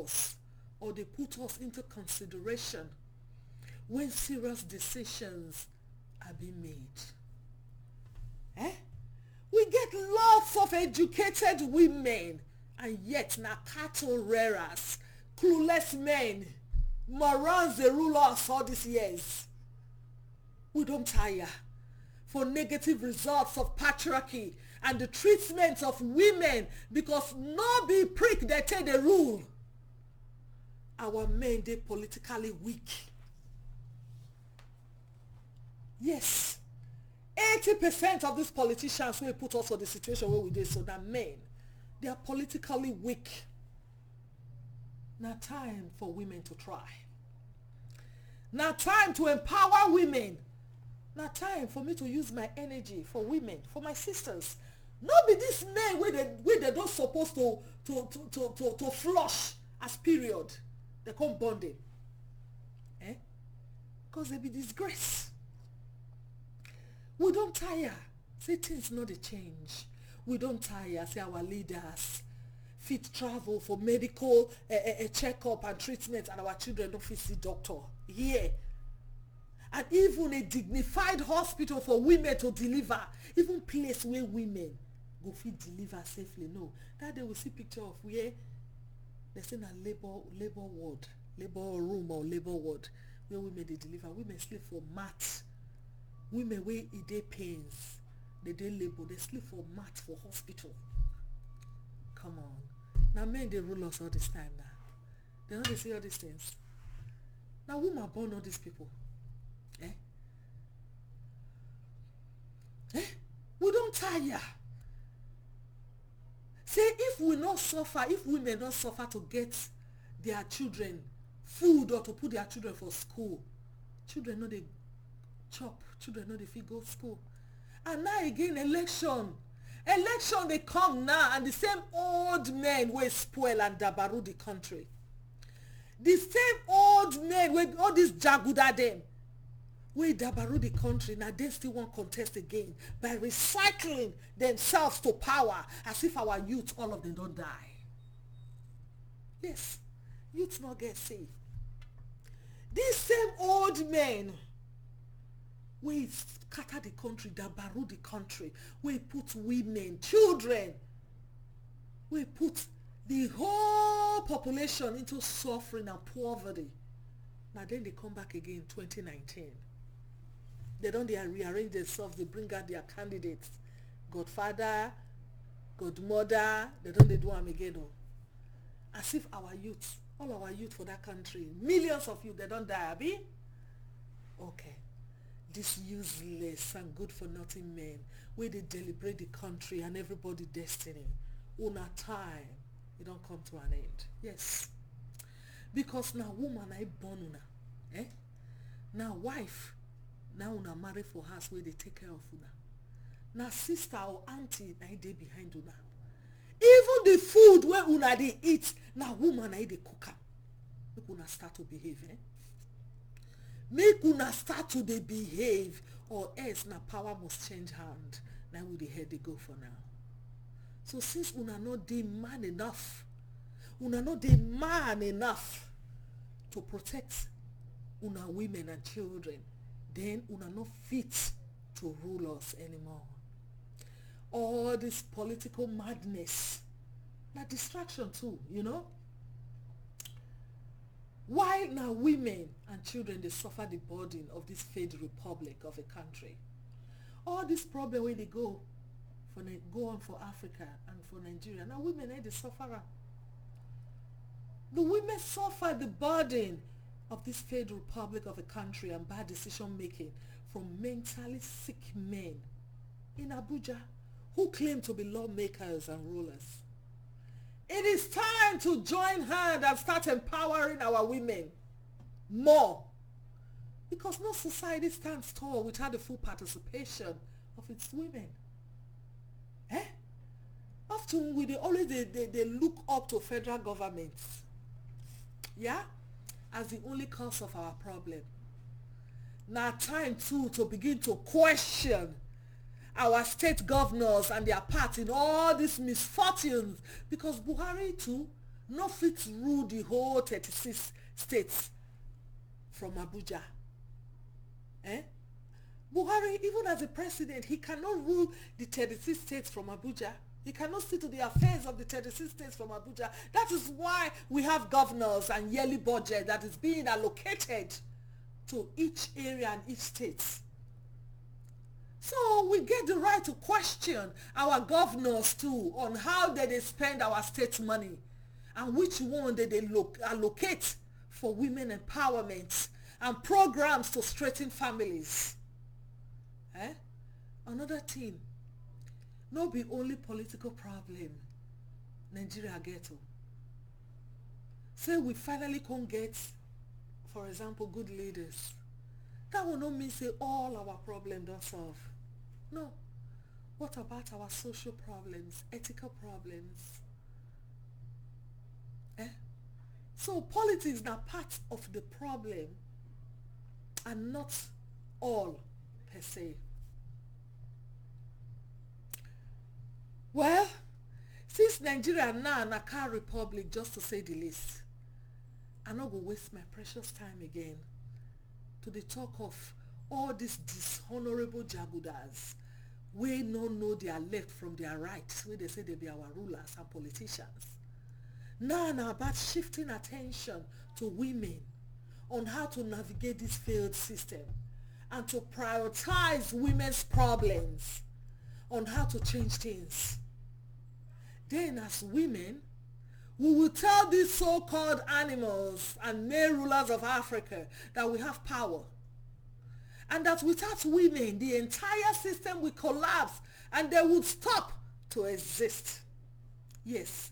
us or they put us into consideration when serious decisions are being made. We get lots of educated women, and yet na cattle rearers, clueless men, morons they rule us all these years. We don't tire for negative results of patriarchy and the treatment of women because no be prick they take the rule. Our men, they politically weak. Yes, 80% of these politicians will put us in the situation where we did, so that men, they are politically weak. Now time for women to try. Now time to empower women. Now time for me to use my energy for women, for my sisters. Not be this men where they don't supposed to flush as period. They come bonding. Because they be disgrace. We don't tire. Say things not a change. We don't tire. Say our leaders fit travel for medical checkup and treatment, and our children don't fit see doctor. Yeah. And even a dignified hospital for women to deliver. Even place where women go fit deliver safely. No. That day we see picture of where they say a labor ward, labor room or labor ward where women they deliver. Women sleep for mat. Women wey e dey pains, they dey labor, they sleep for mat for hospital. Come on. Now men they rule us all this time now. They know they say all these things. Now who ma born all these people? We don't tire. Say if we not suffer, if women don't suffer to get their children food or to put their children for school, children know they chop, children know they fit go school. And now again election they come now, and the same old men will spoil and dabaru the country. The same old men with all these jaguda them we dabaru the country. Now they still want contest again by recycling themselves to power as if our youth, all of them don't die. Yes, youth not get safe. These same old men we scatter the country, dabaru the country, we put women, children, we put the whole population into suffering and poverty. Now then they come back again 2019. They don't rearrange themselves, they bring out their candidates. Godfather, godmother, they don't do them again. As if our youth, all our youth for that country, millions of youth, they don't die, abi? Okay. This useless and good for nothing men, where they deliberate the country and everybody destiny. Una time, it don't come to an end. Yes. Because now woman I born una. Now wife, now una marry for house where they take care of una. Now sister or auntie na they behind una. Even the food where una they eat, now woman I they cook am. Make una start to behave. Make una start to dey behave, or else na power must change hand. Now with the head they go for now. So since una not dey man enough, una not dey man enough to protect una women and children, then una not fit to rule us anymore. All this political madness, na distraction too, you know. Why now women and children they suffer the burden of this failed republic of a country? All this problem where they go on for Africa and for Nigeria. Now women they suffer. The women suffer the burden of this failed republic of a country and bad decision making from mentally sick men in Abuja who claim to be lawmakers and rulers. It is time to join hands and start empowering our women more. Because no society stands tall without the full participation of its women. Often they always look up to federal governments. Yeah? As the only cause of our problem. Now time too to begin to question our state governors and their part in all these misfortunes, because Buhari too no fit rule the whole 36 states from Abuja. Buhari, even as a president, he cannot rule the 36 states from Abuja. He cannot see to the affairs of the 36 states from Abuja. That is why we have governors and yearly budget that is being allocated to each area and each state. So we get the right to question our governors too on how they spend our state money and which one they allocate for women empowerment and programs to strengthen families. Another thing, no be only political problem Nigeria get. Say we finally can't get, for example, good leaders. That will not mean say all our problems don't solve. No. What about our social problems, ethical problems? So politics are part of the problem and not all per se. Well, since Nigeria now a car republic, just to say the least, I'm not going to waste my precious time again to the talk of all these dishonorable jagudas we no know their left from their right, where they say they be our rulers and politicians. Now about shifting attention to women on how to navigate this failed system and to prioritize women's problems on how to change things. Then as women, we will tell these so-called animals and male rulers of Africa that we have power. And that without women, the entire system will collapse and they would stop to exist. Yes,